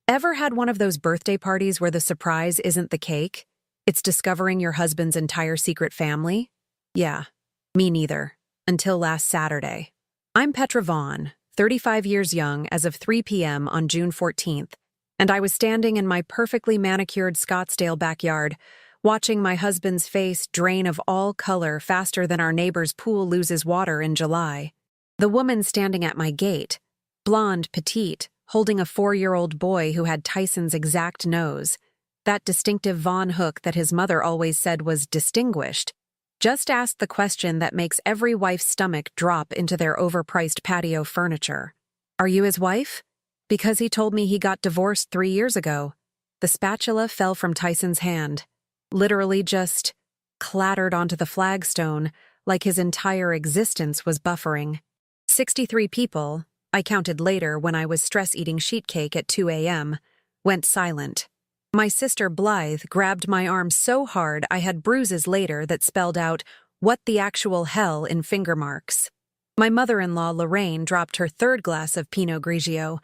Ever had one of those birthday parties where the surprise isn't the cake? It's discovering your husband's entire secret family? Yeah, me neither. Until last Saturday. I'm Petra Vaughn, 35 years young as of 3 p.m. on June 14th, and I was standing in my perfectly manicured Scottsdale backyard, watching my husband's face drain of all color faster than our neighbor's pool loses water in July. The woman standing at my gate, blonde, petite, holding a 4-year-old boy who had Tyson's exact nose, that distinctive Vaughn hook that his mother always said was distinguished, just asked the question that makes every wife's stomach drop into their overpriced patio furniture. Are you his wife? Because he told me he got divorced 3 years ago. The spatula fell from Tyson's hand, literally just clattered onto the flagstone like his entire existence was buffering. 63 people, I counted later when I was stress-eating sheet cake at 2 a.m., went silent. My sister Blythe grabbed my arm so hard I had bruises later that spelled out, "What the actual hell" in finger marks. My mother-in-law Lorraine dropped her 3rd glass of Pinot Grigio,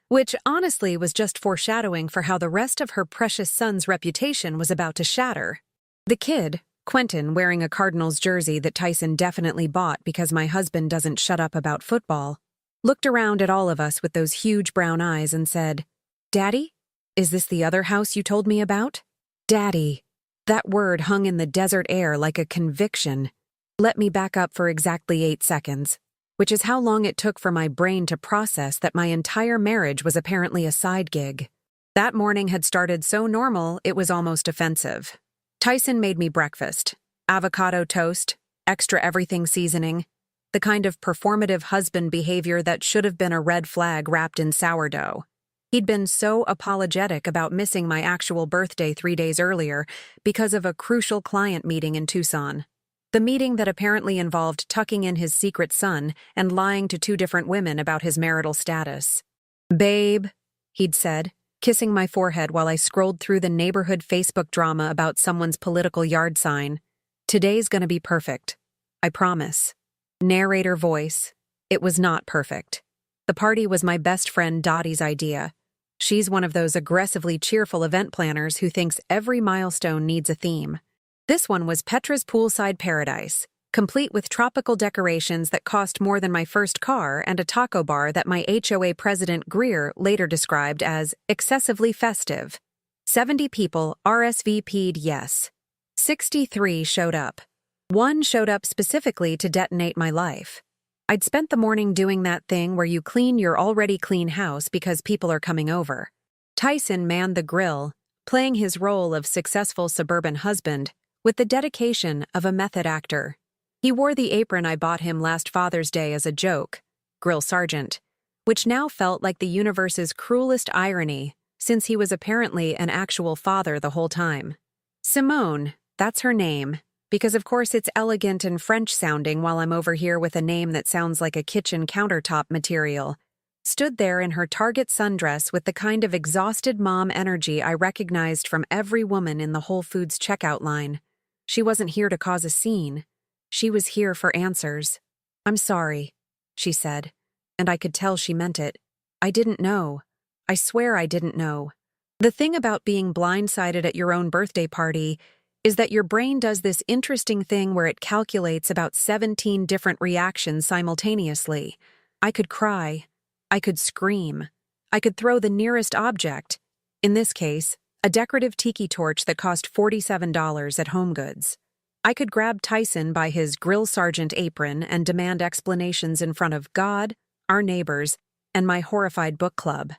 which honestly was just foreshadowing for how the rest of her precious son's reputation was about to shatter. The kid, Quentin, wearing a Cardinals jersey that Tyson definitely bought because my husband doesn't shut up about football, looked around at all of us with those huge brown eyes and said, "Daddy? Is this the other house you told me about?" Daddy. That word hung in the desert air like a conviction. Let me back up for exactly 8 seconds, which is how long it took for my brain to process that my entire marriage was apparently a side gig. That morning had started so normal it was almost offensive. Tyson made me breakfast, avocado toast, extra everything seasoning, the kind of performative husband behavior that should have been a red flag wrapped in sourdough. He'd been so apologetic about missing my actual birthday 3 days earlier because of a crucial client meeting in Tucson. The meeting that apparently involved tucking in his secret son and lying to 2 different women about his marital status. "Babe," he'd said, kissing my forehead while I scrolled through the neighborhood Facebook drama about someone's political yard sign. "Today's gonna be perfect. I promise." Narrator voice. It was not perfect. The party was my best friend Dottie's idea. She's one of those aggressively cheerful event planners who thinks every milestone needs a theme. This one was Petra's poolside paradise, complete with tropical decorations that cost more than my first car and a taco bar that my HOA president Greer later described as excessively festive. 70 people RSVP'd yes. 63 showed up. 1 showed up specifically to detonate my life. I'd spent the morning doing that thing where you clean your already clean house because people are coming over. Tyson manned the grill, playing his role of successful suburban husband with the dedication of a method actor. He wore the apron I bought him last Father's Day as a joke, Grill Sergeant, which now felt like the universe's cruelest irony since he was apparently an actual father the whole time. Simone, that's her name. Because of course it's elegant and French-sounding while I'm over here with a name that sounds like a kitchen countertop material, stood there in her Target sundress with the kind of exhausted mom energy I recognized from every woman in the Whole Foods checkout line. She wasn't here to cause a scene. She was here for answers. "I'm sorry," she said, and I could tell she meant it. "I didn't know. I swear I didn't know." The thing about being blindsided at your own birthday party is that your brain does this interesting thing where it calculates about 17 different reactions simultaneously. I could cry. I could scream. I could throw the nearest object, in this case, a decorative tiki torch that cost $47 at HomeGoods. I could grab Tyson by his Grill Sergeant apron and demand explanations in front of God, our neighbors, and my horrified book club.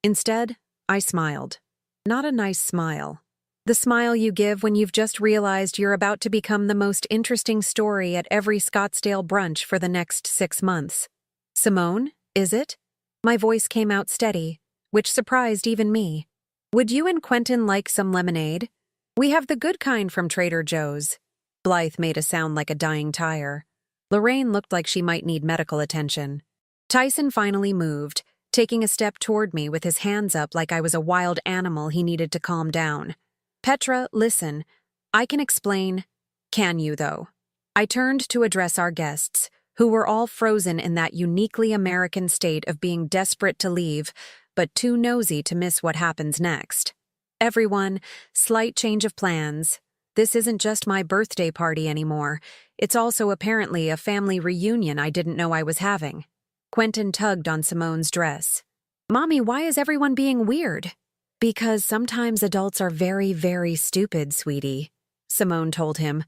Instead, I smiled. Not a nice smile. The smile you give when you've just realized you're about to become the most interesting story at every Scottsdale brunch for the next 6 months. "Simone, is it?" My voice came out steady, which surprised even me. "Would you and Quentin like some lemonade? We have the good kind from Trader Joe's." Blythe made a sound like a dying tire. Lorraine looked like she might need medical attention. Tyson finally moved, taking a step toward me with his hands up like I was a wild animal he needed to calm down. "Petra, listen. I can explain." "Can you, though?" I turned to address our guests, who were all frozen in that uniquely American state of being desperate to leave, but too nosy to miss what happens next. Everyone, slight change of plans. This isn't just my birthday party anymore. It's also apparently a family reunion I didn't know I was having. Quentin tugged on Simone's dress. Mommy, why is everyone being weird? Because sometimes adults are very, very stupid, sweetie, Simone told him.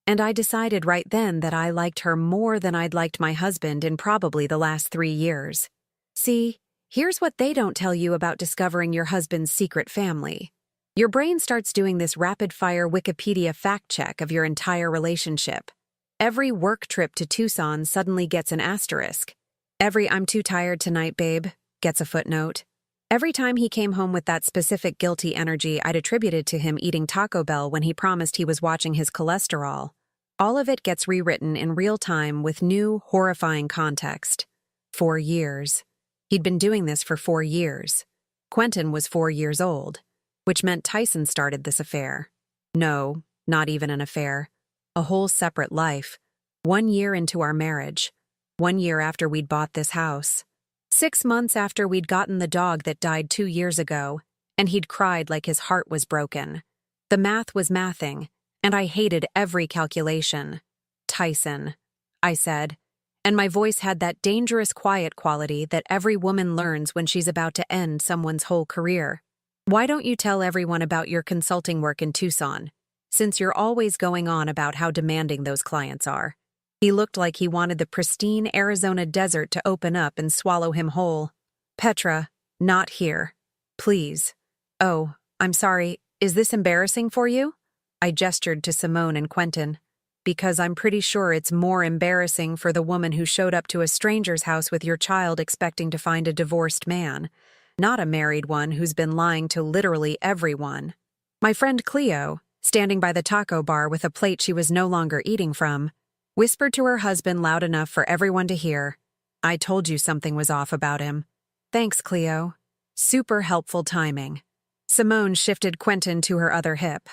And I decided right then that I liked her more than I'd liked my husband in probably the last 3 years. See, here's what they don't tell you about discovering your husband's secret family. Your brain starts doing this rapid-fire Wikipedia fact-check of your entire relationship. Every work trip to Tucson suddenly gets an asterisk. Every "I'm too tired tonight, babe" gets a footnote. Every time he came home with that specific guilty energy I'd attributed to him eating Taco Bell when he promised he was watching his cholesterol, all of it gets rewritten in real time with new, horrifying context. 4 years. He'd been doing this for 4 years. Quentin was 4 years old, which meant Tyson started this affair. No, not even an affair. A whole separate life. 1 year into our marriage. 1 year after we'd bought this house. 6 months after we'd gotten the dog that died 2 years ago, and he'd cried like his heart was broken. The math was mathing, and I hated every calculation. Tyson, I said, and my voice had that dangerous quiet quality that every woman learns when she's about to end someone's whole career. Why don't you tell everyone about your consulting work in Tucson, since you're always going on about how demanding those clients are? He looked like he wanted the pristine Arizona desert to open up and swallow him whole. Petra, not here. Please. Oh, I'm sorry. Is this embarrassing for you? I gestured to Simone and Quentin. Because I'm pretty sure it's more embarrassing for the woman who showed up to a stranger's house with your child expecting to find a divorced man, not a married one who's been lying to literally everyone. My friend Cleo, standing by the taco bar with a plate she was no longer eating from, whispered to her husband loud enough for everyone to hear, "I told you something was off about him." Thanks, Cleo. Super helpful timing. Simone shifted Quentin to her other hip.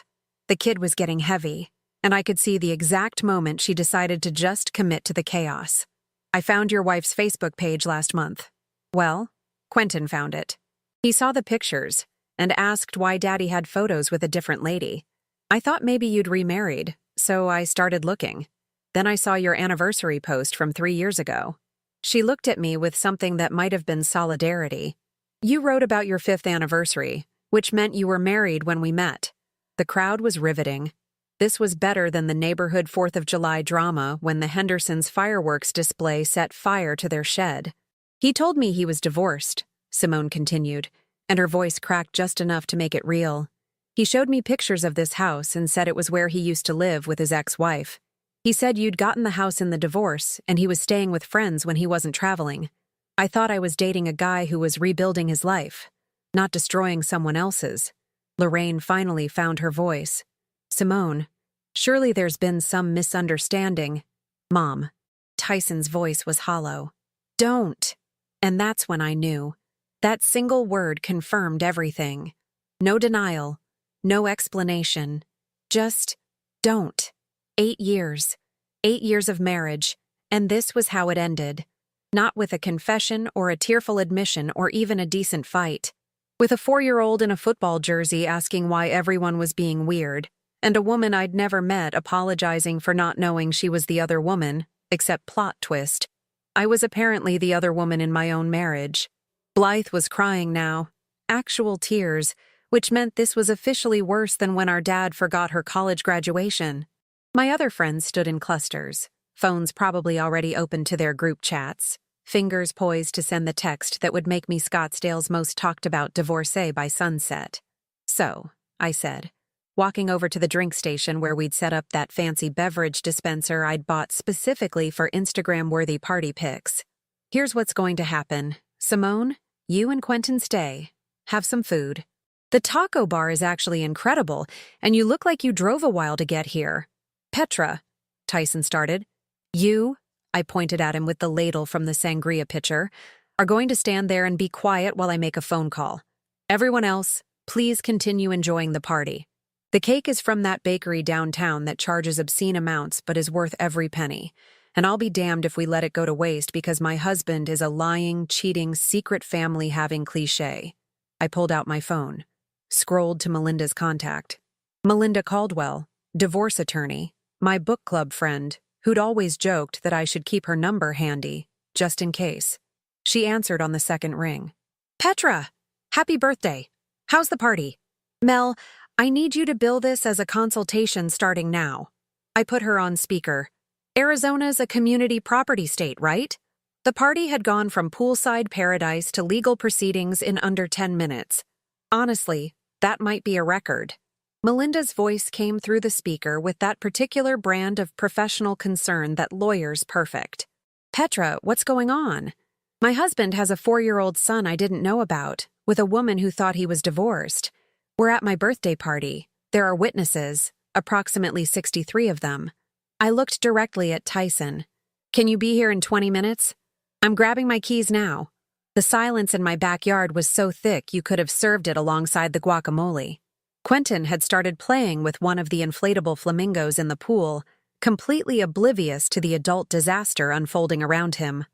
The kid was getting heavy, and I could see the exact moment she decided to just commit to the chaos. I found your wife's Facebook page last month. Well, Quentin found it. He saw the pictures and asked why Daddy had photos with a different lady. I thought maybe you'd remarried, so I started looking. Then I saw your anniversary post from 3 years ago. She looked at me with something that might have been solidarity. You wrote about your 5th anniversary, which meant you were married when we met. The crowd was riveting. This was better than the neighborhood 4th of July drama when the Hendersons' fireworks display set fire to their shed. He told me he was divorced, Simone continued, and her voice cracked just enough to make it real. He showed me pictures of this house and said it was where he used to live with his ex-wife. He said you'd gotten the house in the divorce and he was staying with friends when he wasn't traveling. I thought I was dating a guy who was rebuilding his life, not destroying someone else's. Lorraine finally found her voice. Simone, surely there's been some misunderstanding. Mom. Tyson's voice was hollow. Don't. And that's when I knew. That single word confirmed everything. No denial. No explanation. Just don't. 8 years. 8 years of marriage. And this was how it ended. Not with a confession or a tearful admission or even a decent fight. With a 4-year-old in a football jersey asking why everyone was being weird, and a woman I'd never met apologizing for not knowing she was the other woman, except plot twist. I was apparently the other woman in my own marriage. Blythe was crying now. Actual tears, which meant this was officially worse than when our dad forgot her college graduation. My other friends stood in clusters, phones probably already open to their group chats, fingers poised to send the text that would make me Scottsdale's most talked-about divorcee by sunset. So, I said, walking over to the drink station where we'd set up that fancy beverage dispenser I'd bought specifically for Instagram-worthy party pics. Here's what's going to happen. Simone, you and Quentin stay. Have some food. The taco bar is actually incredible, and you look like you drove a while to get here. Petra, Tyson started. You, I pointed at him with the ladle from the sangria pitcher, are going to stand there and be quiet while I make a phone call. Everyone else, please continue enjoying the party. The cake is from that bakery downtown that charges obscene amounts but is worth every penny. and I'll be damned if we let it go to waste because my husband is a lying, cheating, secret family-having cliché. I pulled out my phone, scrolled to Melinda's contact. Melinda Caldwell, divorce attorney, my book club friend, who'd always joked that I should keep her number handy, just in case. She answered on the second ring. Petra! Happy birthday! How's the party? Mel, I need you to bill this as a consultation starting now. I put her on speaker. Arizona's a community property state, right? The party had gone from poolside paradise to legal proceedings in under 10 minutes. Honestly, that might be a record. Melinda's voice came through the speaker with that particular brand of professional concern that lawyers perfect. Petra, what's going on? My husband has a 4-year-old son I didn't know about, with a woman who thought he was divorced. We're at my birthday party. There are witnesses, approximately 63 of them. I looked directly at Tyson. Can you be here in 20 minutes? I'm grabbing my keys now. The silence in my backyard was so thick you could have served it alongside the guacamole. Quentin had started playing with one of the inflatable flamingos in the pool, completely oblivious to the adult disaster unfolding around him.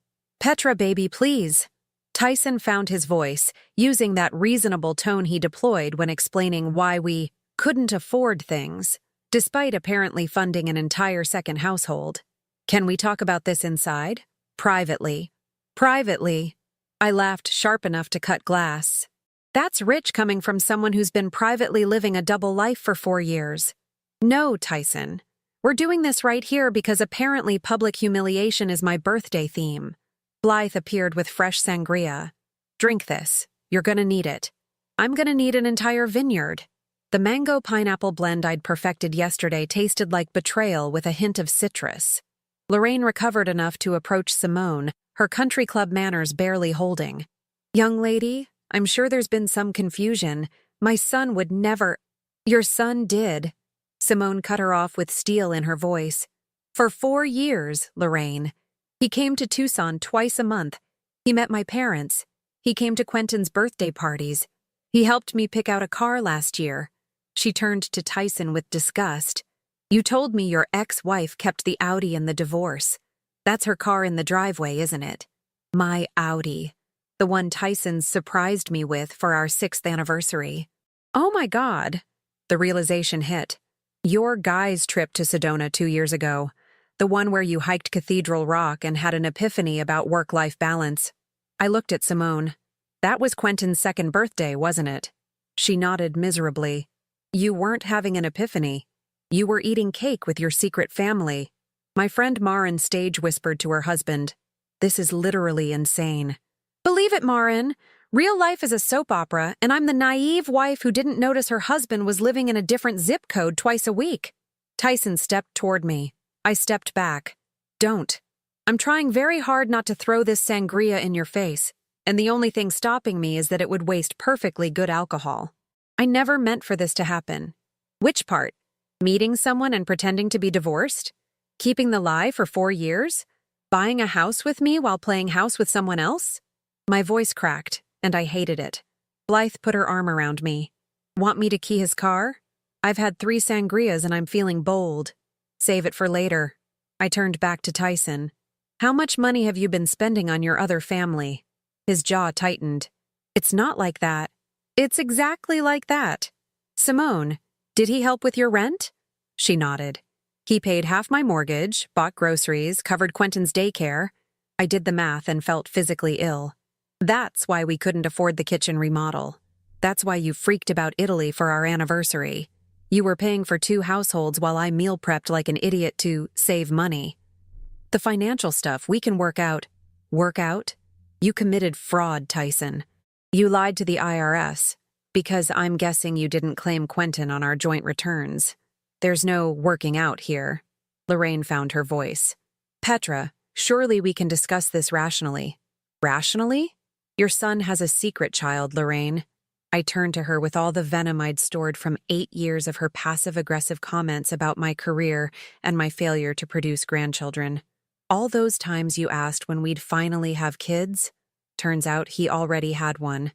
Petra, baby, please. Tyson found his voice, using that reasonable tone he deployed when explaining why we couldn't afford things, despite apparently funding an entire second household. Can we talk about this inside? Privately. Privately. I laughed sharp enough to cut glass. That's rich coming from someone who's been privately living a double life for 4 years. No, Tyson. We're doing this right here because apparently public humiliation is my birthday theme. Blythe appeared with fresh sangria. Drink this. You're gonna need it. I'm gonna need an entire vineyard. The mango-pineapple blend I'd perfected yesterday tasted like betrayal with a hint of citrus. Lorraine recovered enough to approach Simone, her country club manners barely holding. Young lady, I'm sure there's been some confusion. My son would never— Your son did. Simone cut her off with steel in her voice. For 4 years, Lorraine. He came to Tucson twice a month. He met my parents. He came to Quentin's birthday parties. He helped me pick out a car last year. She turned to Tyson with disgust. You told me your ex-wife kept the Audi in the divorce. That's her car in the driveway, isn't it? My Audi. The one Tyson surprised me with for our 6th anniversary. Oh my God. The realization hit. Your guy's trip to Sedona 2 years ago. The one where you hiked Cathedral Rock and had an epiphany about work-life balance. I looked at Simone. That was Quentin's 2nd birthday, wasn't it? She nodded miserably. You weren't having an epiphany. You were eating cake with your secret family. My friend Marin stage whispered to her husband, This is literally insane. Believe it, Marin. Real life is a soap opera, and I'm the naive wife who didn't notice her husband was living in a different zip code twice a week. Tyson stepped toward me. I stepped back. Don't. I'm trying very hard not to throw this sangria in your face, and the only thing stopping me is that it would waste perfectly good alcohol. I never meant for this to happen. Which part? Meeting someone and pretending to be divorced? Keeping the lie for 4 years? Buying a house with me while playing house with someone else? My voice cracked, and I hated it. Blythe put her arm around me. Want me to key his car? I've had 3 sangrias and I'm feeling bold. Save it for later. I turned back to Tyson. How much money have you been spending on your other family? His jaw tightened. It's not like that. It's exactly like that. Simone, did he help with your rent? She nodded. He paid half my mortgage, bought groceries, covered Quentin's daycare. I did the math and felt physically ill. That's why we couldn't afford the kitchen remodel. That's why you freaked about Italy for our anniversary. You were paying for 2 households while I meal prepped like an idiot to save money. The financial stuff we can work out. Work out? You committed fraud, Tyson. You lied to the IRS, because I'm guessing you didn't claim Quentin on our joint returns. There's no working out here. Lorraine found her voice. Petra, surely we can discuss this rationally. Rationally? Your son has a secret child, Lorraine. I turned to her with all the venom I'd stored from 8 years of her passive-aggressive comments about my career and my failure to produce grandchildren. All those times you asked when we'd finally have kids, turns out he already had one.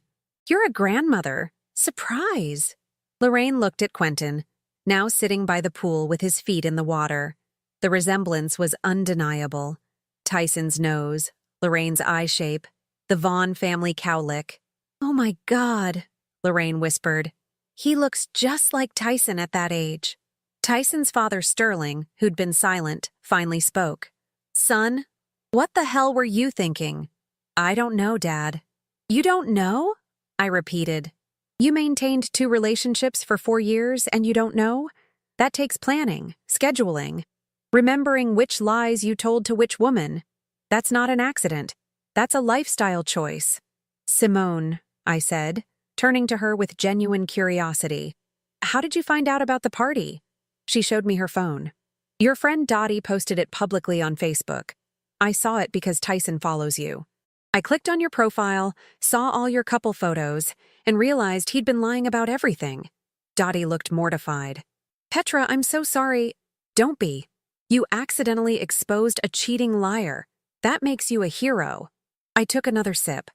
You're a grandmother. Surprise! Lorraine looked at Quentin, now sitting by the pool with his feet in the water. The resemblance was undeniable. Tyson's nose, Lorraine's eye shape, the Vaughn family cowlick. "Oh my God," Lorraine whispered. "He looks just like Tyson at that age." Tyson's father, Sterling, who'd been silent, finally spoke. "Son, what the hell were you thinking?" "I don't know, Dad." "You don't know?" I repeated. "You maintained 2 relationships for 4 years and you don't know? That takes planning, scheduling, remembering which lies you told to which woman. That's not an accident. That's a lifestyle choice." "Simone," I said, turning to her with genuine curiosity. "How did you find out about the party?" She showed me her phone. "Your friend Dottie posted it publicly on Facebook. I saw it because Tyson follows you. I clicked on your profile, saw all your couple photos, and realized he'd been lying about everything." Dottie looked mortified. "Petra, I'm so sorry." "Don't be. You accidentally exposed a cheating liar. That makes you a hero." I took another sip.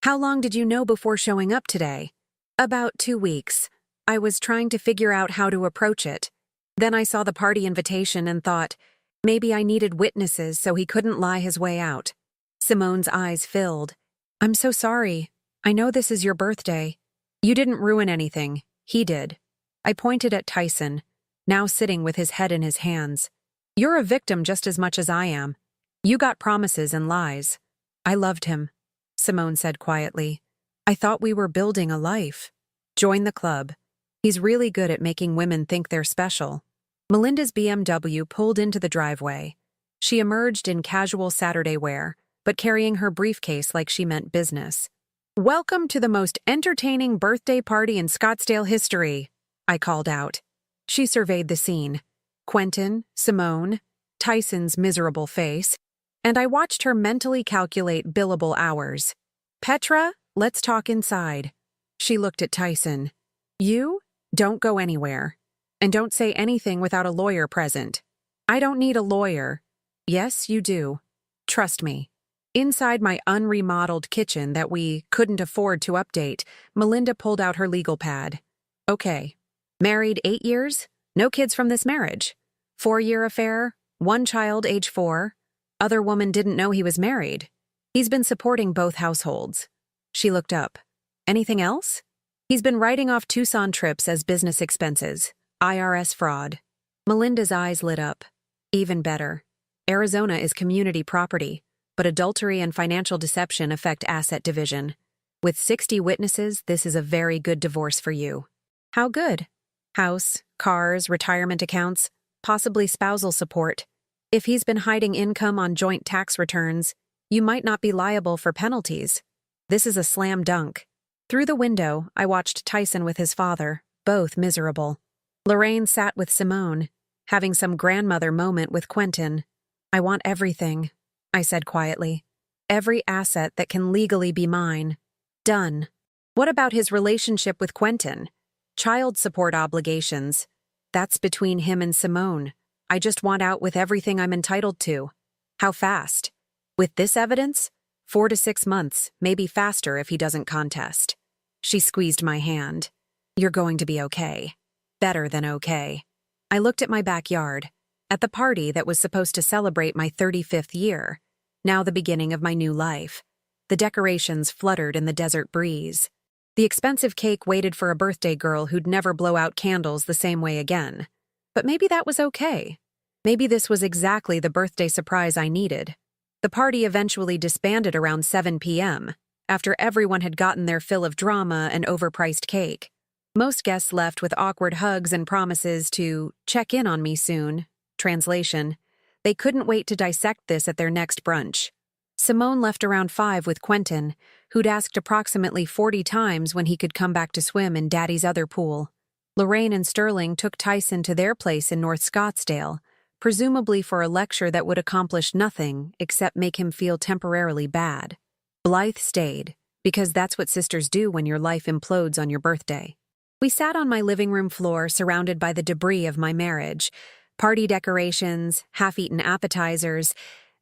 "How long did you know before showing up today?" "About 2 weeks. I was trying to figure out how to approach it. Then I saw the party invitation and thought, maybe I needed witnesses so he couldn't lie his way out." Simone's eyes filled. "I'm so sorry. I know this is your birthday. You didn't ruin anything. He did." I pointed at Tyson, now sitting with his head in his hands. "You're a victim just as much as I am. You got promises and lies." "I loved him," Simone said quietly. "I thought we were building a life." "Join the club. He's really good at making women think they're special." Melinda's BMW pulled into the driveway. She emerged in casual Saturday wear, but carrying her briefcase like she meant business. "Welcome to the most entertaining birthday party in Scottsdale history," I called out. She surveyed the scene. Quentin, Simone, Tyson's miserable face, and I watched her mentally calculate billable hours. "Petra, let's talk inside." She looked at Tyson. "You? Don't go anywhere. And don't say anything without a lawyer present." "I don't need a lawyer." "Yes, you do. Trust me." Inside my unremodeled kitchen that we couldn't afford to update, Melinda pulled out her legal pad. "Okay. Married 8 years? No kids from this marriage. 4-year affair? 1 child, age 4. Other woman didn't know he was married. He's been supporting both households." She looked up. "Anything else?" "He's been writing off Tucson trips as business expenses. IRS fraud." Melinda's eyes lit up. "Even better. Arizona is community property, but adultery and financial deception affect asset division. With 60 witnesses, this is a very good divorce for you." "How good?" "House, cars, retirement accounts, possibly spousal support. If he's been hiding income on joint tax returns, you might not be liable for penalties. This is a slam dunk." Through the window, I watched Tyson with his father, both miserable. Lorraine sat with Simone, having some grandmother moment with Quentin. "I want everything," I said quietly. "Every asset that can legally be mine. Done." "What about his relationship with Quentin? Child support obligations. That's between him and Simone. I just want out with everything I'm entitled to." "How fast?" "With this evidence? 4 to 6 months, maybe faster if he doesn't contest." She squeezed my hand. "You're going to be okay. Better than okay." I looked at my backyard, at the party that was supposed to celebrate my 35th year, now the beginning of my new life. The decorations fluttered in the desert breeze. The expensive cake waited for a birthday girl who'd never blow out candles the same way again. But maybe that was okay. Maybe this was exactly the birthday surprise I needed. The party eventually disbanded around 7 p.m., after everyone had gotten their fill of drama and overpriced cake. Most guests left with awkward hugs and promises to check in on me soon. Translation: they couldn't wait to dissect this at their next brunch. Simone left around 5 with Quentin, who'd asked approximately 40 times when he could come back to swim in Daddy's other pool. Lorraine and Sterling took Tyson to their place in North Scottsdale, presumably for a lecture that would accomplish nothing except make him feel temporarily bad. Blythe stayed, because that's what sisters do when your life implodes on your birthday. We sat on my living room floor surrounded by the debris of my marriage, party decorations, half-eaten appetizers,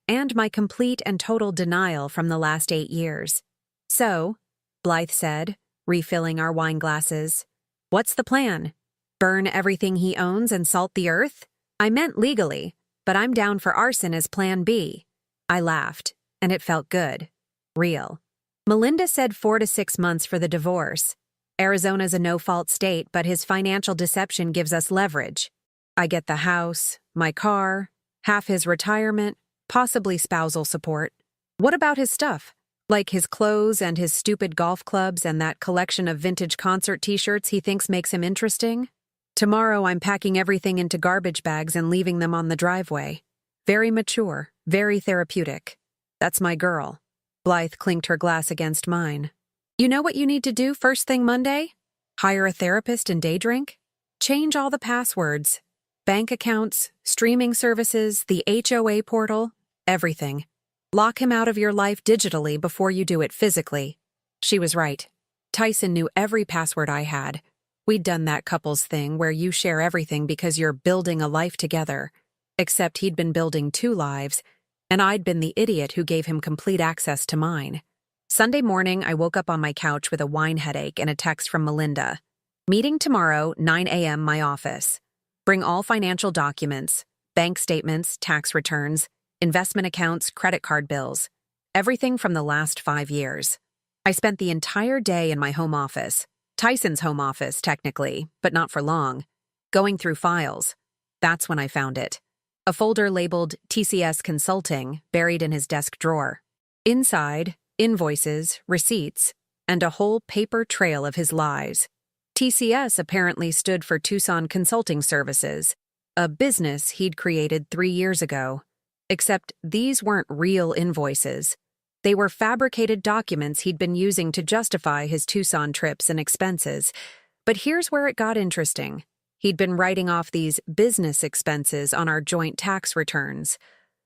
and my complete and total denial from the last 8 years. "So," Blythe said, refilling our wine glasses, "what's the plan? Burn everything he owns and salt the earth?" "I meant legally. but I'm down for arson as plan B. I laughed, and it felt good. Real. Melinda said 4 to 6 months for the divorce. Arizona's a no-fault state, but his financial deception gives us leverage. I get the house, my car, half his retirement, possibly spousal support. What about his stuff? Like his clothes and his stupid golf clubs and that collection of vintage concert t-shirts he thinks makes him interesting? Tomorrow I'm packing everything into garbage bags and leaving them on the driveway. Very mature, very therapeutic. That's my girl. Blythe clinked her glass against mine. You know what you need to do first thing Monday? Hire a therapist and day drink? Change all the passwords. Bank accounts, streaming services, the HOA portal, everything. Lock him out of your life digitally before you do it physically. She was right. Tyson knew every password I had. We'd done that couples thing where you share everything because you're building a life together. Except he'd been building 2 lives, and I'd been the idiot who gave him complete access to mine. Sunday morning, I woke up on my couch with a wine headache and a text from Melinda. Meeting tomorrow, 9 a.m. my office. Bring all financial documents, bank statements, tax returns, investment accounts, credit card bills, everything from the last 5 years. I spent the entire day in my home office, Tyson's home office technically, but not for long, going through files. That's when I found it. A folder labeled TCS Consulting buried in his desk drawer. Inside, invoices, receipts, and a whole paper trail of his lies. TCS apparently stood for Tucson Consulting Services, a business he'd created 3 years ago. Except these weren't real invoices. They were fabricated documents he'd been using to justify his Tucson trips and expenses. But here's where it got interesting. He'd been writing off these business expenses on our joint tax returns.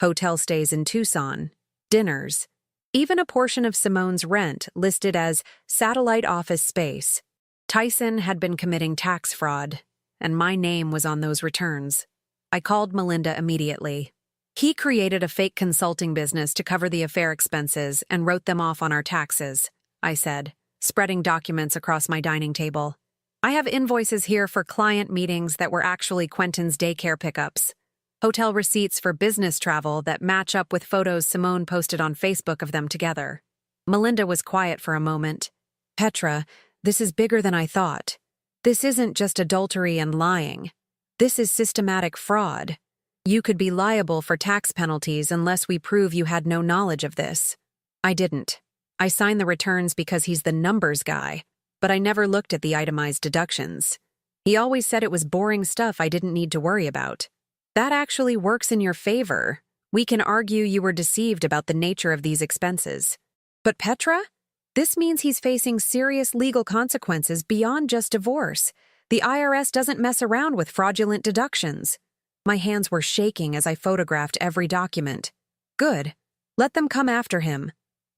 Hotel stays in Tucson, dinners, even a portion of Simone's rent listed as satellite office space. Tyson had been committing tax fraud, and my name was on those returns. I called Melinda immediately. He created a fake consulting business to cover the affair expenses and wrote them off on our taxes, I said, spreading documents across my dining table. I have invoices here for client meetings that were actually Quentin's daycare pickups. Hotel receipts for business travel that match up with photos Simone posted on Facebook of them together. Melinda was quiet for a moment. Petra, this is bigger than I thought. This isn't just adultery and lying. This is systematic fraud. You could be liable for tax penalties unless we prove you had no knowledge of this. I didn't. I signed the returns because he's the numbers guy, but I never looked at the itemized deductions. He always said it was boring stuff I didn't need to worry about. That actually works in your favor. We can argue you were deceived about the nature of these expenses. But Petra? This means he's facing serious legal consequences beyond just divorce. The IRS doesn't mess around with fraudulent deductions. My hands were shaking as I photographed every document. Good. Let them come after him.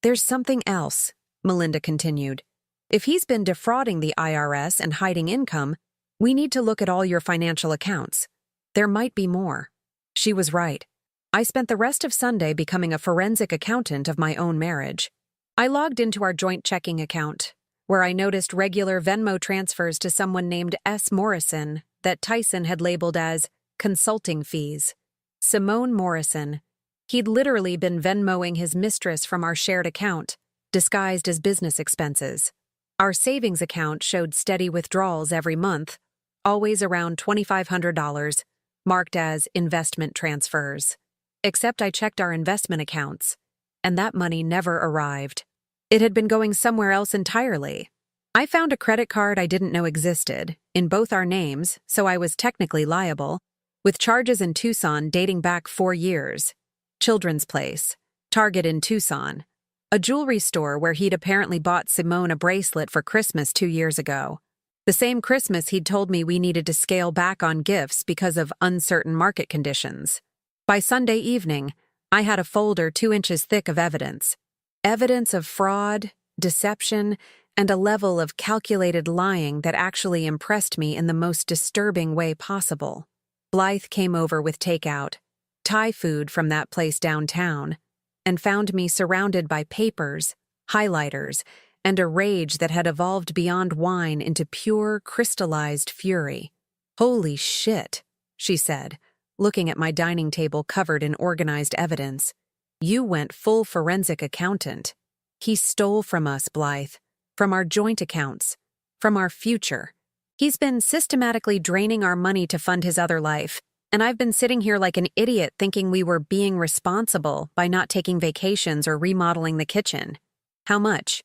There's something else, Melinda continued. If he's been defrauding the IRS and hiding income, we need to look at all your financial accounts. There might be more. She was right. I spent the rest of Sunday becoming a forensic accountant of my own marriage. I logged into our joint checking account, where I noticed regular Venmo transfers to someone named S. Morrison that Tyson had labeled as consulting fees. Simone Morrison. He'd literally been Venmoing his mistress from our shared account, disguised as business expenses. Our savings account showed steady withdrawals every month, always around $2,500, marked as investment transfers. Except I checked our investment accounts, and that money never arrived. It had been going somewhere else entirely. I found a credit card I didn't know existed, in both our names, so I was technically liable, with charges in Tucson dating back 4 years. Children's Place, Target in Tucson, a jewelry store where he'd apparently bought Simone a bracelet for Christmas 2 years ago. The same Christmas he'd told me we needed to scale back on gifts because of uncertain market conditions. By Sunday evening, I had a folder 2 inches thick of evidence. Evidence of fraud, deception, and a level of calculated lying that actually impressed me in the most disturbing way possible. Blythe came over with takeout, Thai food from that place downtown, and found me surrounded by papers, highlighters, and a rage that had evolved beyond wine into pure, crystallized fury. "Holy shit," she said, looking at my dining table covered in organized evidence. You went full forensic accountant. He stole from us, Blythe. From our joint accounts. From our future. He's been systematically draining our money to fund his other life, and I've been sitting here like an idiot thinking we were being responsible by not taking vacations or remodeling the kitchen. How much?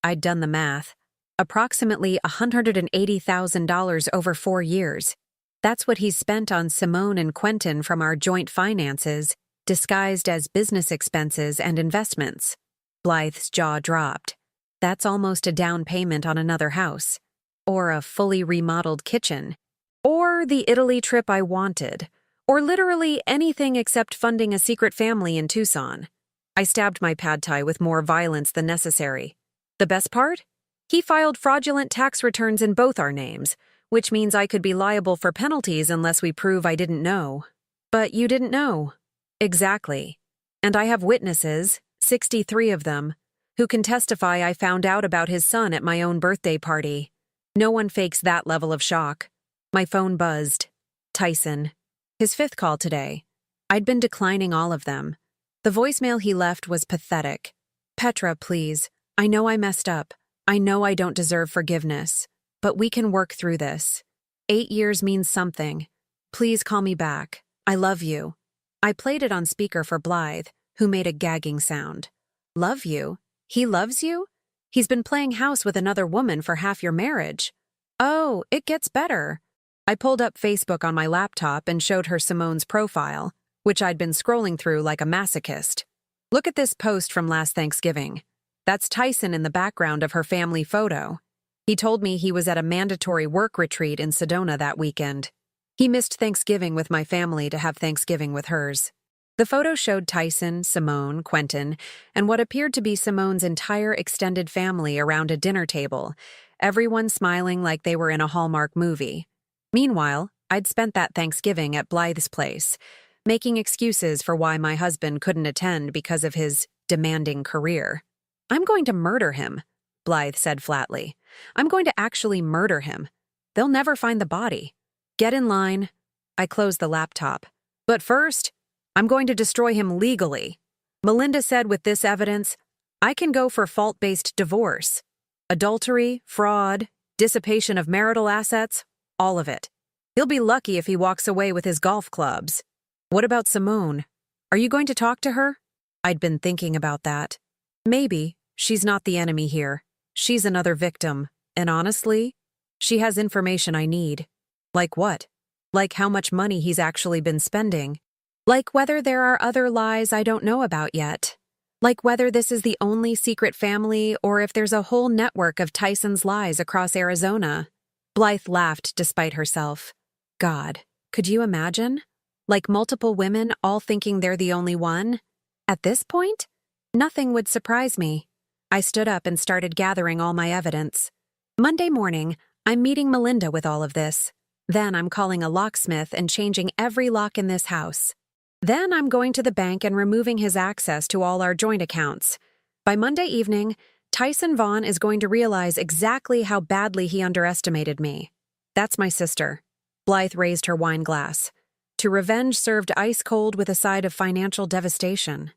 I'd done the math. Approximately $180,000 over 4 years. That's what he's spent on Simone and Quentin from our joint finances, disguised as business expenses and investments. Blythe's jaw dropped. That's almost a down payment on another house. Or a fully remodeled kitchen. Or the Italy trip I wanted. Or literally anything except funding a secret family in Tucson. I stabbed my pad thai with more violence than necessary. The best part? He filed fraudulent tax returns in both our names, which means I could be liable for penalties unless we prove I didn't know. But you didn't know. Exactly. And I have witnesses, 63 of them, who can testify I found out about his son at my own birthday party. No one fakes that level of shock. My phone buzzed. Tyson. His 5th call today. I'd been declining all of them. The voicemail he left was pathetic. Petra, please. I know I messed up. I know I don't deserve forgiveness. But we can work through this. 8 years means something. Please call me back. I love you. I played it on speaker for Blythe, who made a gagging sound. Love you? He loves you? He's been playing house with another woman for half your marriage. Oh, it gets better. I pulled up Facebook on my laptop and showed her Simone's profile, which I'd been scrolling through like a masochist. Look at this post from last Thanksgiving. That's Tyson in the background of her family photo. He told me he was at a mandatory work retreat in Sedona that weekend. He missed Thanksgiving with my family to have Thanksgiving with hers. The photo showed Tyson, Simone, Quentin, and what appeared to be Simone's entire extended family around a dinner table, everyone smiling like they were in a Hallmark movie. Meanwhile, I'd spent that Thanksgiving at Blythe's place, making excuses for why my husband couldn't attend because of his demanding career. I'm going to murder him, Blythe said flatly. I'm going to actually murder him. They'll never find the body. Get in line. I closed the laptop. But first, I'm going to destroy him legally. Melinda said with this evidence, I can go for fault-based divorce. Adultery, fraud, dissipation of marital assets, all of it. He'll be lucky if he walks away with his golf clubs. What about Simone? Are you going to talk to her? I'd been thinking about that. Maybe. She's not the enemy here. She's another victim. And honestly, she has information I need. Like what? Like how much money he's actually been spending. Like whether there are other lies I don't know about yet. Like whether this is the only secret family or if there's a whole network of Tyson's lies across Arizona. Blythe laughed despite herself. God, could you imagine? Like multiple women all thinking they're the only one? At this point, nothing would surprise me. I stood up and started gathering all my evidence. Monday morning, I'm meeting Melinda with all of this. Then I'm calling a locksmith and changing every lock in this house. Then I'm going to the bank and removing his access to all our joint accounts. By Monday evening, Tyson Vaughn is going to realize exactly how badly he underestimated me. That's my sister. Blythe raised her wine glass. To revenge served ice cold with a side of financial devastation.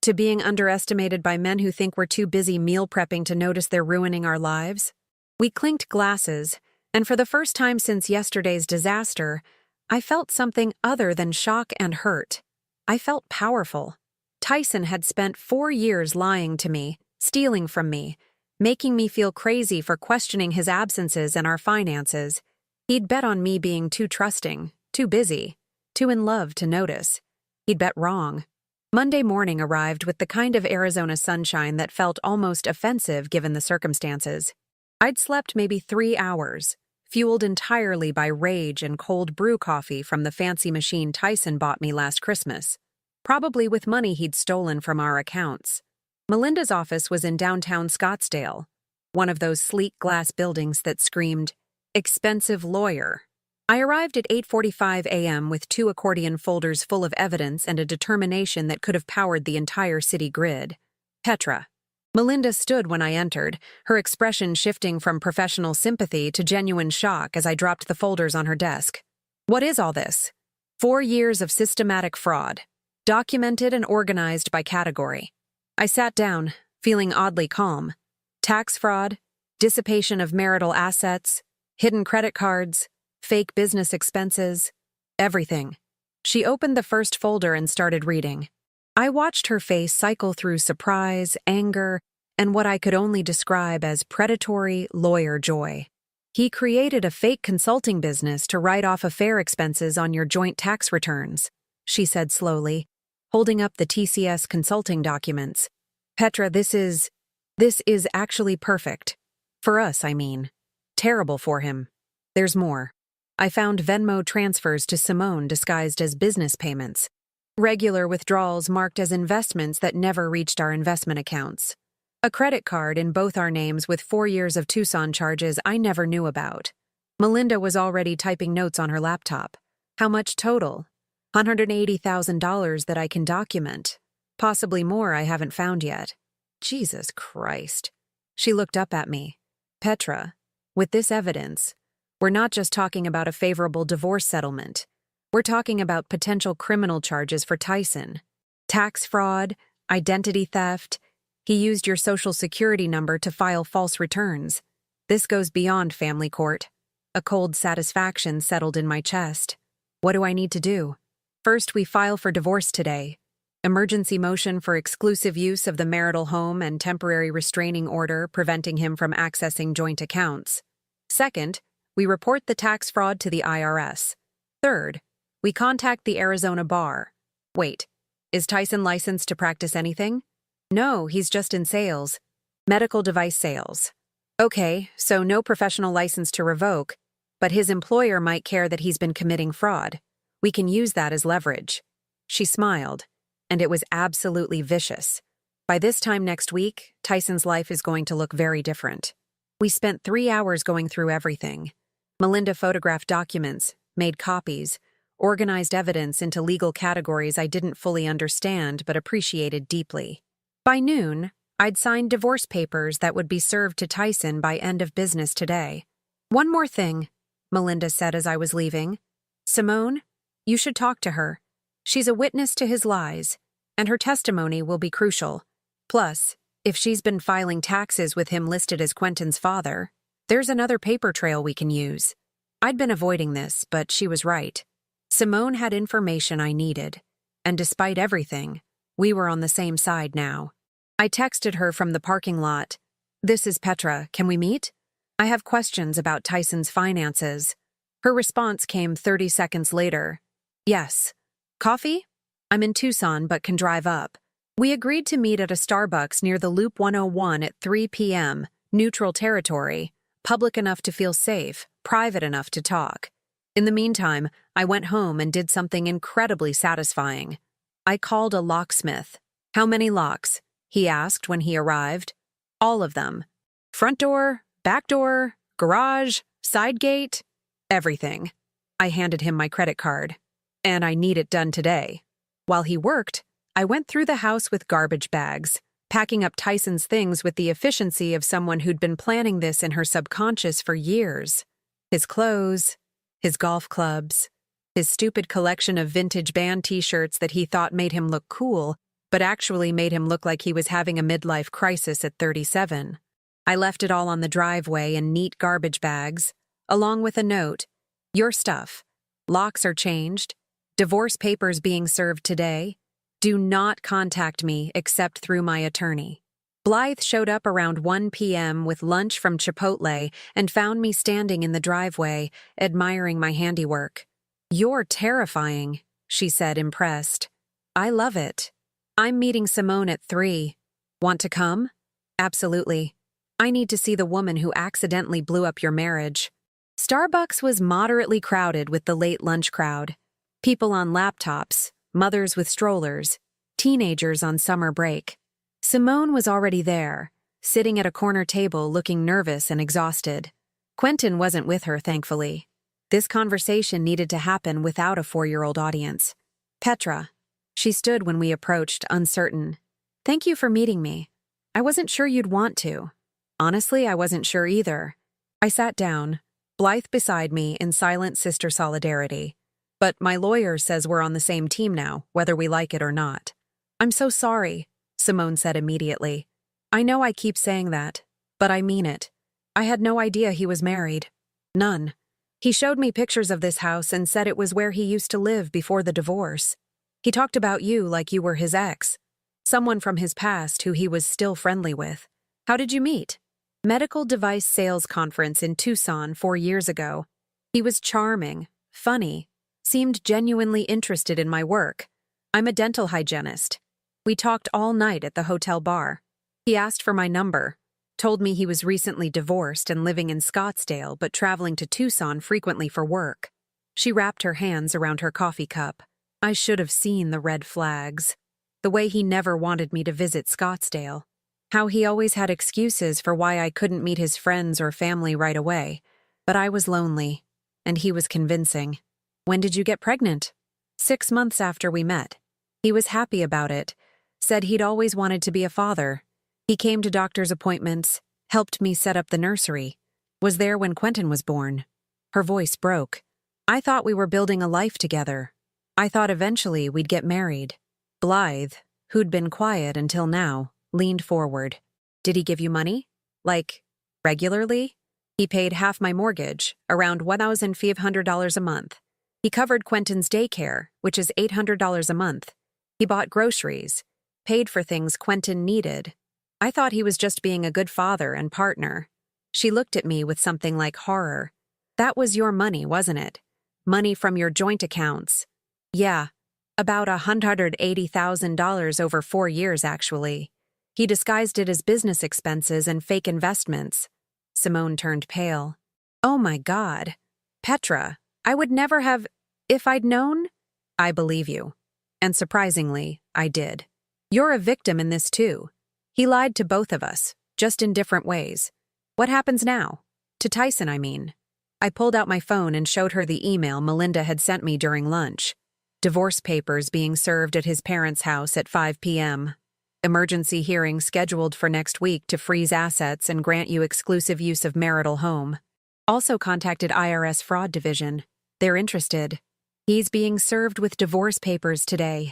To being underestimated by men who think we're too busy meal prepping to notice they're ruining our lives. We clinked glasses, and for the first time since yesterday's disaster, I felt something other than shock and hurt. I felt powerful. Tyson had spent 4 years lying to me, stealing from me, making me feel crazy for questioning his absences and our finances. He'd bet on me being too trusting, too busy, too in love to notice. He'd bet wrong. Monday morning arrived with the kind of Arizona sunshine that felt almost offensive given the circumstances. I'd slept maybe 3 hours, fueled entirely by rage and cold brew coffee from the fancy machine Tyson bought me last Christmas, probably with money he'd stolen from our accounts. Melinda's office was in downtown Scottsdale, one of those sleek glass buildings that screamed, "Expensive lawyer." I arrived at 8:45 a.m. with 2 accordion folders full of evidence and a determination that could have powered the entire city grid. Petra. Melinda stood when I entered, her expression shifting from professional sympathy to genuine shock as I dropped the folders on her desk. What is all this? 4 years of systematic fraud, documented and organized by category. I sat down, feeling oddly calm. Tax fraud, dissipation of marital assets, hidden credit cards, fake business expenses, everything. She opened the first folder and started reading. I watched her face cycle through surprise, anger, and what I could only describe as predatory lawyer joy. He created a fake consulting business to write off affair expenses on your joint tax returns, she said slowly, holding up the TCS consulting documents. Petra, this is actually perfect. For us, I mean. Terrible for him. There's more. I found Venmo transfers to Simone disguised as business payments. Regular withdrawals marked as investments that never reached our investment accounts. A credit card in both our names with 4 years of Tucson charges I never knew about. Melinda was already typing notes on her laptop. How much total? $180,000 that I can document. Possibly more I haven't found yet. Jesus Christ. She looked up at me. Petra, with this evidence, we're not just talking about a favorable divorce settlement. We're talking about potential criminal charges for Tyson. Tax fraud, identity theft. He used your social security number to file false returns. This goes beyond family court. A cold satisfaction settled in my chest. What do I need to do? First, we file for divorce today. Emergency motion for exclusive use of the marital home and temporary restraining order preventing him from accessing joint accounts. Second, we report the tax fraud to the IRS. Third, we contact the Arizona bar. Wait, is Tyson licensed to practice anything? No, he's just in sales. Medical device sales. Okay, so no professional license to revoke, but his employer might care that he's been committing fraud. We can use that as leverage. She smiled, and it was absolutely vicious. By this time next week, Tyson's life is going to look very different. We spent 3 hours going through everything. Melinda photographed documents, made copies, organized evidence into legal categories I didn't fully understand but appreciated deeply. By noon, I'd signed divorce papers that would be served to Tyson by end of business today. One more thing, Melinda said as I was leaving. Simone, you should talk to her. She's a witness to his lies, and her testimony will be crucial. Plus, if she's been filing taxes with him listed as Quentin's father, there's another paper trail we can use. I'd been avoiding this, but she was right. Simone had information I needed, and despite everything, we were on the same side now. I texted her from the parking lot. This is Petra, can we meet? I have questions about Tyson's finances. Her response came 30 seconds later. Yes. Coffee? I'm in Tucson but can drive up. We agreed to meet at a Starbucks near the Loop 101 at 3 p.m., neutral territory, public enough to feel safe, private enough to talk. In the meantime, I went home and did something incredibly satisfying. I called a locksmith. How many locks? He asked when he arrived. All of them. Front door, back door, garage, side gate, everything. I handed him my credit card. And I need it done today. While he worked, I went through the house with garbage bags, packing up Tyson's things with the efficiency of someone who'd been planning this in her subconscious for years. His clothes, his golf clubs, his stupid collection of vintage band t-shirts that he thought made him look cool, but actually made him look like he was having a midlife crisis at 37. I left it all on the driveway in neat garbage bags, along with a note. Your stuff. Locks are changed. Divorce papers being served today. Do not contact me except through my attorney. Blythe showed up around 1 p.m. with lunch from Chipotle and found me standing in the driveway, admiring my handiwork. You're terrifying, she said, impressed. I love it. I'm meeting Simone at 3. Want to come? Absolutely. I need to see the woman who accidentally blew up your marriage. Starbucks was moderately crowded with the late lunch crowd. People on laptops, mothers with strollers, teenagers on summer break. Simone was already there, sitting at a corner table looking nervous and exhausted. Quentin wasn't with her, thankfully. This conversation needed to happen without a 4-year-old audience. Petra. She stood when we approached, uncertain. Thank you for meeting me. I wasn't sure you'd want to. Honestly, I wasn't sure either. I sat down, Blythe beside me in silent sister solidarity. But my lawyer says we're on the same team now, whether we like it or not. I'm so sorry, Simone said immediately. I know I keep saying that, but I mean it. I had no idea he was married. None. He showed me pictures of this house and said it was where he used to live before the divorce. He talked about you like you were his ex, someone from his past who he was still friendly with. How did you meet? Medical device sales conference in Tucson 4 years ago. He was charming, funny, seemed genuinely interested in my work. I'm a dental hygienist. We talked all night at the hotel bar. He asked for my number, told me he was recently divorced and living in Scottsdale but traveling to Tucson frequently for work. She wrapped her hands around her coffee cup. I should have seen the red flags. The way he never wanted me to visit Scottsdale. How he always had excuses for why I couldn't meet his friends or family right away. But I was lonely, and he was convincing. When did you get pregnant? 6 months after we met. He was happy about it, said he'd always wanted to be a father. He came to doctor's appointments, helped me set up the nursery, was there when Quentin was born. Her voice broke. I thought we were building a life together. I thought eventually we'd get married. Blythe, who'd been quiet until now, leaned forward. Did he give you money? Like, regularly? He paid half my mortgage, around $1,500 a month. He covered Quentin's daycare, which is $800 a month. He bought groceries, paid for things Quentin needed. I thought he was just being a good father and partner. She looked at me with something like horror. That was your money, wasn't it? Money from your joint accounts. Yeah, about $180,000 over 4 years, actually. He disguised it as business expenses and fake investments. Simone turned pale. Oh my God. Petra, I would never have... If I'd known? I believe you. And surprisingly, I did. You're a victim in this too. He lied to both of us, just in different ways. What happens now? To Tyson, I mean. I pulled out my phone and showed her the email Melinda had sent me during lunch. Divorce papers being served at his parents' house at 5 p.m. Emergency hearing scheduled for next week to freeze assets and grant you exclusive use of marital home. Also contacted IRS Fraud Division. They're interested. He's being served with divorce papers today.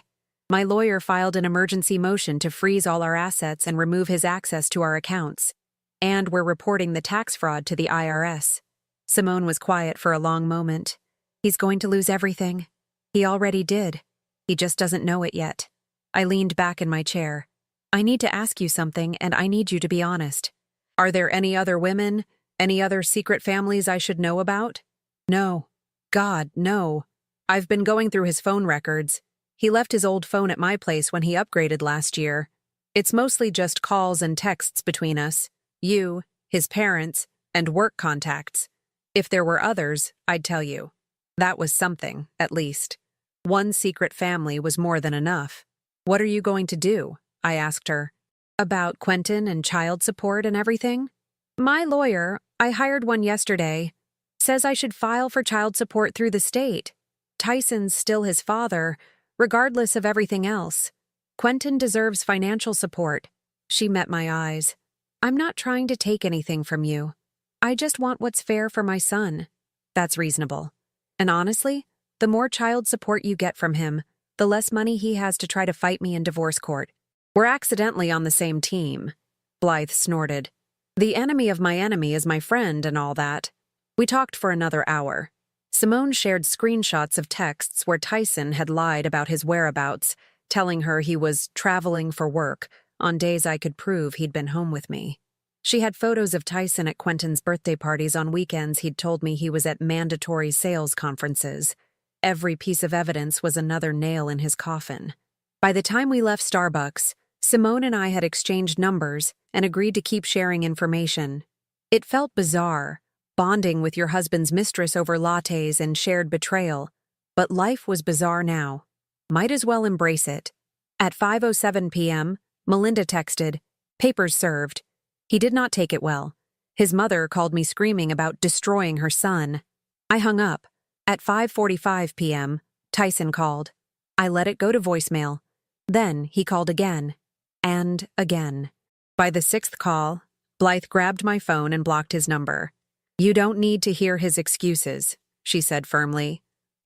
My lawyer filed an emergency motion to freeze all our assets and remove his access to our accounts. And we're reporting the tax fraud to the IRS. Simone was quiet for a long moment. He's going to lose everything. He already did. He just doesn't know it yet. I leaned back in my chair. I need to ask you something, and I need you to be honest. Are there any other women, any other secret families I should know about? No. God, no. I've been going through his phone records. He left his old phone at my place when he upgraded last year. It's mostly just calls and texts between us, you, his parents, and work contacts. If there were others, I'd tell you. That was something, at least. One secret family was more than enough. What are you going to do? I asked her. About Quentin and child support and everything? My lawyer, I hired one yesterday, says I should file for child support through the state. Tyson's still his father, regardless of everything else. Quentin deserves financial support. She met my eyes. I'm not trying to take anything from you. I just want what's fair for my son. That's reasonable. And honestly, the more child support you get from him, the less money he has to try to fight me in divorce court. We're accidentally on the same team. Blythe snorted. The enemy of my enemy is my friend and all that. We talked for another hour. Simone shared screenshots of texts where Tyson had lied about his whereabouts, telling her he was traveling for work on days I could prove he'd been home with me. She had photos of Tyson at Quentin's birthday parties on weekends he'd told me he was at mandatory sales conferences. Every piece of evidence was another nail in his coffin. By the time we left Starbucks, Simone and I had exchanged numbers and agreed to keep sharing information. It felt bizarre, bonding with your husband's mistress over lattes and shared betrayal, but life was bizarre now. Might as well embrace it. At 5:07 p.m., Melinda texted, "Papers served." He did not take it well. His mother called me screaming about destroying her son. I hung up. At 5:45 p.m., Tyson called. I let it go to voicemail. Then he called again. And again. By the 6th call, Blythe grabbed my phone and blocked his number. You don't need to hear his excuses, she said firmly.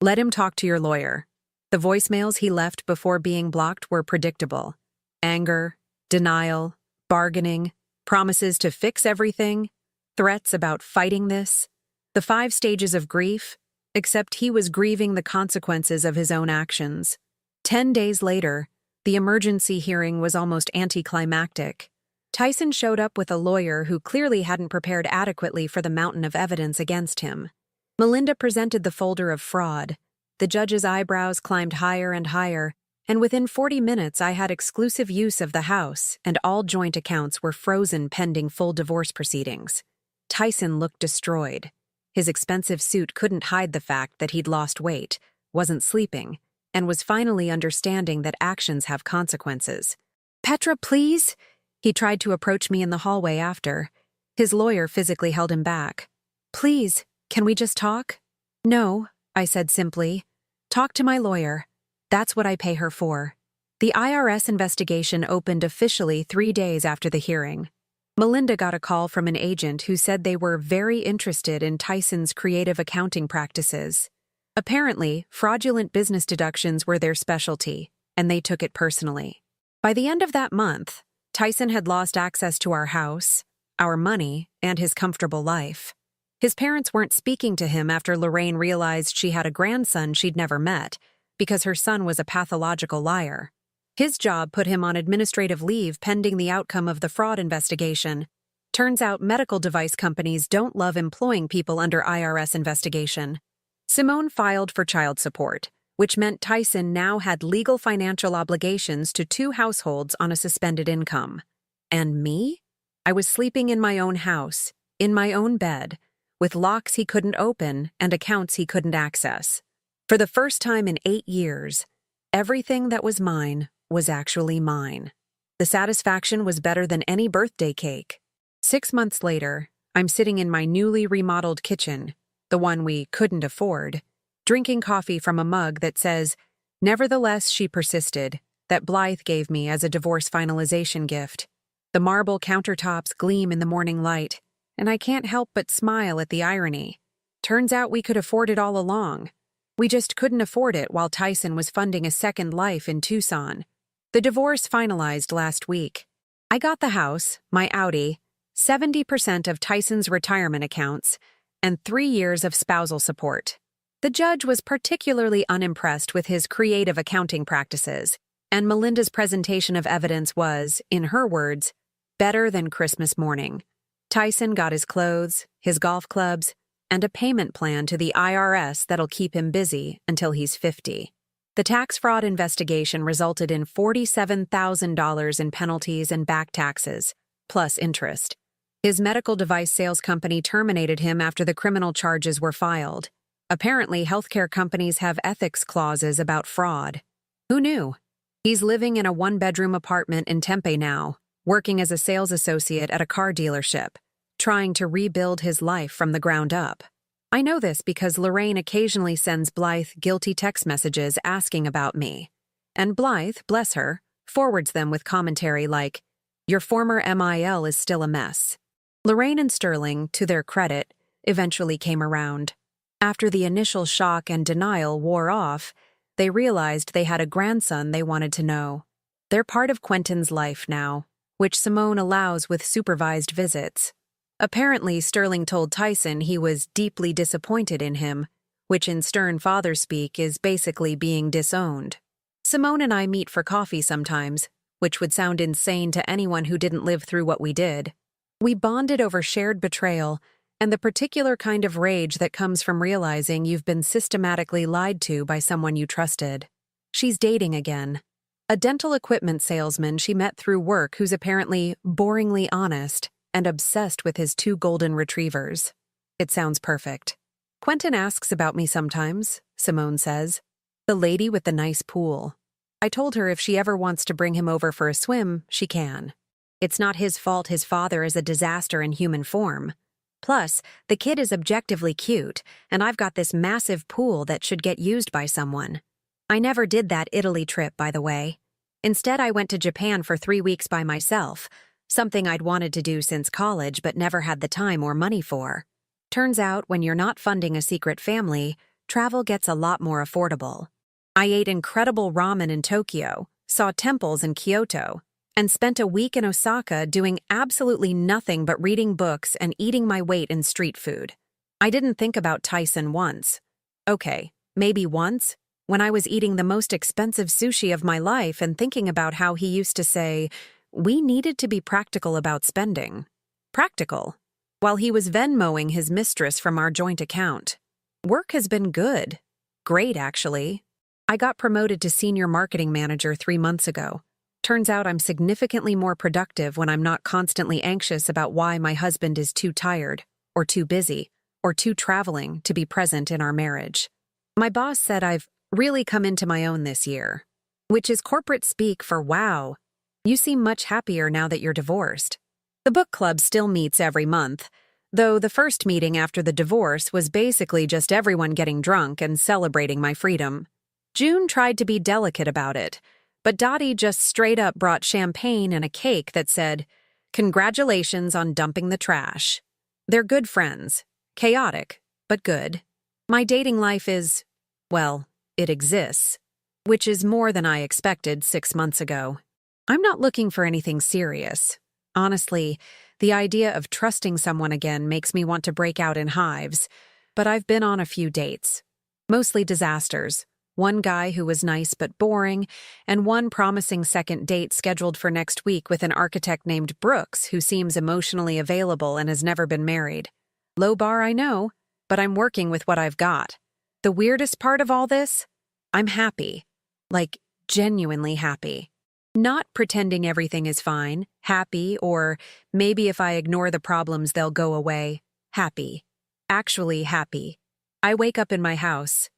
Let him talk to your lawyer. The voicemails he left before being blocked were predictable. Anger, denial, bargaining, promises to fix everything, threats about fighting this. The 5 stages of grief, except he was grieving the consequences of his own actions. 10 days later, the emergency hearing was almost anticlimactic. Tyson showed up with a lawyer who clearly hadn't prepared adequately for the mountain of evidence against him. Melinda presented the folder of fraud. The judge's eyebrows climbed higher and higher, and within 40 minutes I had exclusive use of the house, and all joint accounts were frozen pending full divorce proceedings. Tyson looked destroyed. His expensive suit couldn't hide the fact that he'd lost weight, wasn't sleeping, and was finally understanding that actions have consequences. "Petra, please?" He tried to approach me in the hallway after. His lawyer physically held him back. "Please, can we just talk?" "No," I said simply. "Talk to my lawyer. That's what I pay her for." The IRS investigation opened officially 3 days after the hearing. Melinda got a call from an agent who said they were very interested in Tyson's creative accounting practices. Apparently, fraudulent business deductions were their specialty, and they took it personally. By the end of that month, Tyson had lost access to our house, our money, and his comfortable life. His parents weren't speaking to him after Lorraine realized she had a grandson she'd never met, because her son was a pathological liar. His job put him on administrative leave pending the outcome of the fraud investigation. Turns out medical device companies don't love employing people under IRS investigation. Simone filed for child support, which meant Tyson now had legal financial obligations to 2 households on a suspended income. And me? I was sleeping in my own house, in my own bed, with locks he couldn't open and accounts he couldn't access. For the first time in 8 years, everything that was mine was actually mine. The satisfaction was better than any birthday cake. 6 months later, I'm sitting in my newly remodeled kitchen, the one we couldn't afford, drinking coffee from a mug that says, "Nevertheless, she persisted," that Blythe gave me as a divorce finalization gift. The marble countertops gleam in the morning light, and I can't help but smile at the irony. Turns out we could afford it all along. We just couldn't afford it while Tyson was funding a second life in Tucson. The divorce finalized last week. I got the house, my Audi, 70% of Tyson's retirement accounts, and 3 years of spousal support. The judge was particularly unimpressed with his creative accounting practices, and Melinda's presentation of evidence was, in her words, better than Christmas morning. Tyson got his clothes, his golf clubs, and a payment plan to the IRS that'll keep him busy until he's 50. The tax fraud investigation resulted in $47,000 in penalties and back taxes, plus interest. His medical device sales company terminated him after the criminal charges were filed. Apparently, healthcare companies have ethics clauses about fraud. Who knew? He's living in a 1-bedroom apartment in Tempe now, working as a sales associate at a car dealership, trying to rebuild his life from the ground up. I know this because Lorraine occasionally sends Blythe guilty text messages asking about me. And Blythe, bless her, forwards them with commentary like, "Your former MIL is still a mess." Lorraine and Sterling, to their credit, eventually came around. After the initial shock and denial wore off, they realized they had a grandson they wanted to know. They're part of Quentin's life now, which Simone allows with supervised visits. Apparently, Sterling told Tyson he was deeply disappointed in him, which in stern father speak is basically being disowned. Simone and I meet for coffee sometimes, which would sound insane to anyone who didn't live through what we did. We bonded over shared betrayal and the particular kind of rage that comes from realizing you've been systematically lied to by someone you trusted. She's dating again. A dental equipment salesman she met through work who's apparently boringly honest and obsessed with his 2 golden retrievers. It sounds perfect. Quentin asks about me sometimes, Simone says. The lady with the nice pool. I told her if she ever wants to bring him over for a swim, she can. It's not his fault his father is a disaster in human form. Plus, the kid is objectively cute, and I've got this massive pool that should get used by someone. I never did that Italy trip, by the way. Instead, I went to Japan for 3 weeks by myself, something I'd wanted to do since college but never had the time or money for. Turns out, when you're not funding a secret family, travel gets a lot more affordable. I ate incredible ramen in Tokyo, saw temples in Kyoto, and spent a week in Osaka doing absolutely nothing but reading books and eating my weight in street food. I didn't think about Tyson once. Okay, maybe once, when I was eating the most expensive sushi of my life and thinking about how he used to say, we needed to be practical about spending. Practical. While he was Venmoing his mistress from our joint account. Work has been good. Great, actually. I got promoted to senior marketing manager 3 months ago. Turns out I'm significantly more productive when I'm not constantly anxious about why my husband is too tired, or too busy, or too traveling to be present in our marriage. My boss said I've really come into my own this year, which is corporate speak for wow, you seem much happier now that you're divorced. The book club still meets every month, though the first meeting after the divorce was basically just everyone getting drunk and celebrating my freedom. June tried to be delicate about it, but Dottie just straight up brought champagne and a cake that said, "Congratulations on dumping the trash." They're good friends. Chaotic, but good. My dating life is, well, it exists, which is more than I expected 6 months ago. I'm not looking for anything serious. Honestly, the idea of trusting someone again makes me want to break out in hives, but I've been on a few dates. Mostly disasters. One guy who was nice but boring, and one promising second date scheduled for next week with an architect named Brooks who seems emotionally available and has never been married. Low bar, I know, but I'm working with what I've got. The weirdest part of all this? I'm happy. Like, genuinely happy. Not pretending everything is fine, happy, or maybe if I ignore the problems they'll go away. Happy. Actually happy. I wake up in my house,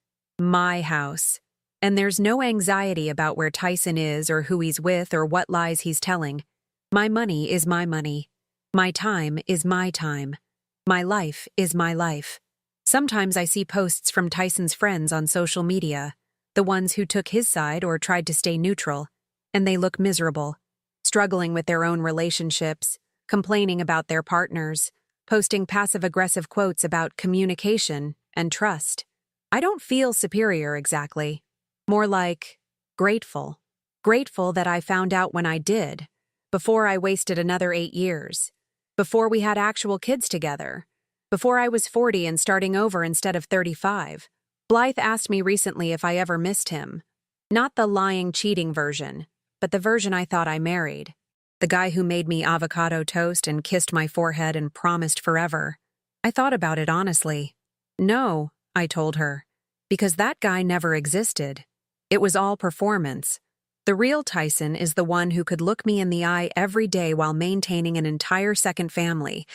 and there's no anxiety about where Tyson is or who he's with or what lies he's telling. My money is my money. My time is my time. My life is my life. Sometimes I see posts from Tyson's friends on social media, the ones who took his side or tried to stay neutral, and they look miserable, struggling with their own relationships, complaining about their partners, posting passive-aggressive quotes about communication and trust. I don't feel superior exactly. More like grateful. Grateful that I found out when I did, before I wasted another 8 years, before we had actual kids together, before I was 40 and starting over instead of 35. Blythe asked me recently if I ever missed him. Not the lying, cheating version, but the version I thought I married. The guy who made me avocado toast and kissed my forehead and promised forever. I thought about it honestly. No, I told her, because that guy never existed. It was all performance. The real Tyson is the one who could look me in the eye every day while maintaining an entire second family.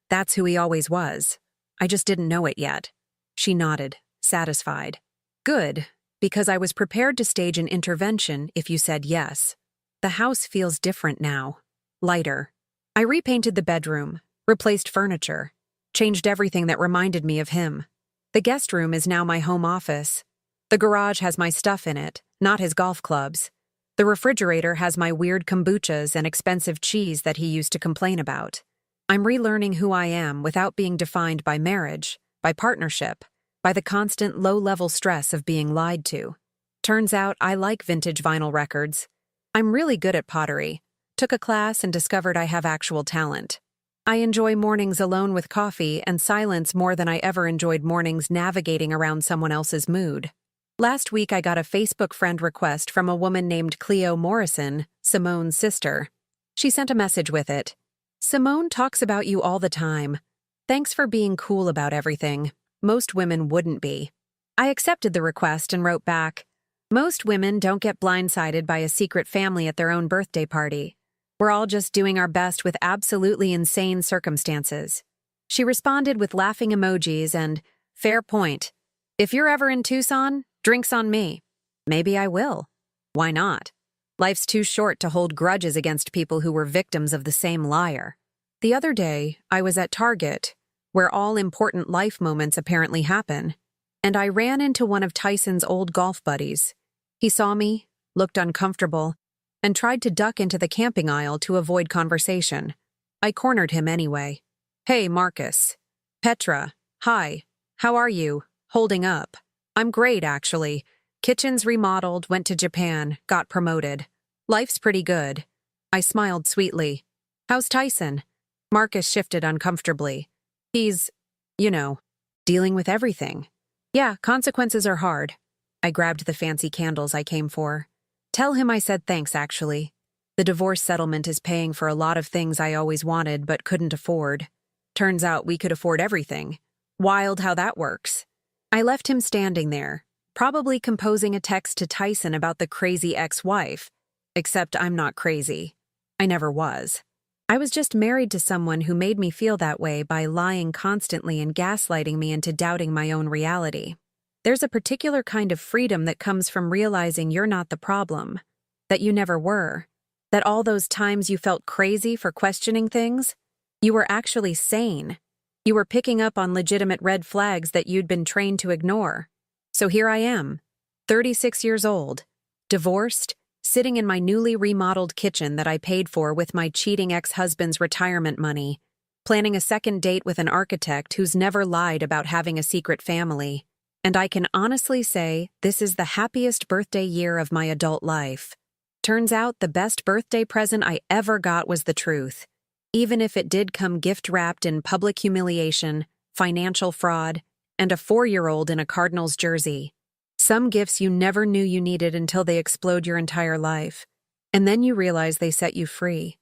That's who he always was. I just didn't know it yet. She nodded, satisfied. Good, because I was prepared to stage an intervention if you said yes. The house feels different now. Lighter. I repainted the bedroom, replaced furniture, changed everything that reminded me of him. The guest room is now my home office. The garage has my stuff in it, not his golf clubs. The refrigerator has my weird kombuchas and expensive cheese that he used to complain about. I'm relearning who I am without being defined by marriage, by partnership, by the constant low-level stress of being lied to. Turns out I like vintage vinyl records. I'm really good at pottery. Took a class and discovered I have actual talent. I enjoy mornings alone with coffee and silence more than I ever enjoyed mornings navigating around someone else's mood. Last week I got a Facebook friend request from a woman named Cleo Morrison, Simone's sister. She sent a message with it. Simone talks about you all the time. Thanks for being cool about everything. Most women wouldn't be. I accepted the request and wrote back, most women don't get blindsided by a secret family at their own birthday party. We're all just doing our best with absolutely insane circumstances. She responded with laughing emojis and, fair point. If you're ever in Tucson, drinks on me. Maybe I will. Why not? Life's too short to hold grudges against people who were victims of the same liar. The other day, I was at Target, where all important life moments apparently happen, and I ran into one of Tyson's old golf buddies. He saw me, looked uncomfortable, and tried to duck into the camping aisle to avoid conversation. I cornered him anyway. Hey, Marcus. Petra. Hi. How are you? Holding up. I'm great, actually. Kitchen's remodeled, went to Japan, got promoted. Life's pretty good. I smiled sweetly. How's Tyson? Marcus shifted uncomfortably. He's, you know, dealing with everything. Yeah, consequences are hard. I grabbed the fancy candles I came for. Tell him I said thanks, actually. The divorce settlement is paying for a lot of things I always wanted but couldn't afford. Turns out we could afford everything. Wild how that works. I left him standing there, probably composing a text to Tyson about the crazy ex-wife. Except I'm not crazy. I never was. I was just married to someone who made me feel that way by lying constantly and gaslighting me into doubting my own reality. There's a particular kind of freedom that comes from realizing you're not the problem, that you never were, that all those times you felt crazy for questioning things, you were actually sane. You were picking up on legitimate red flags that you'd been trained to ignore. So here I am, 36 years old, divorced, sitting in my newly remodeled kitchen that I paid for with my cheating ex-husband's retirement money, planning a second date with an architect who's never lied about having a secret family. And I can honestly say this is the happiest birthday year of my adult life. Turns out the best birthday present I ever got was the truth, even if it did come gift-wrapped in public humiliation, financial fraud, and a 4-year-old in a Cardinals jersey. Some gifts you never knew you needed until they explode your entire life. And then you realize they set you free.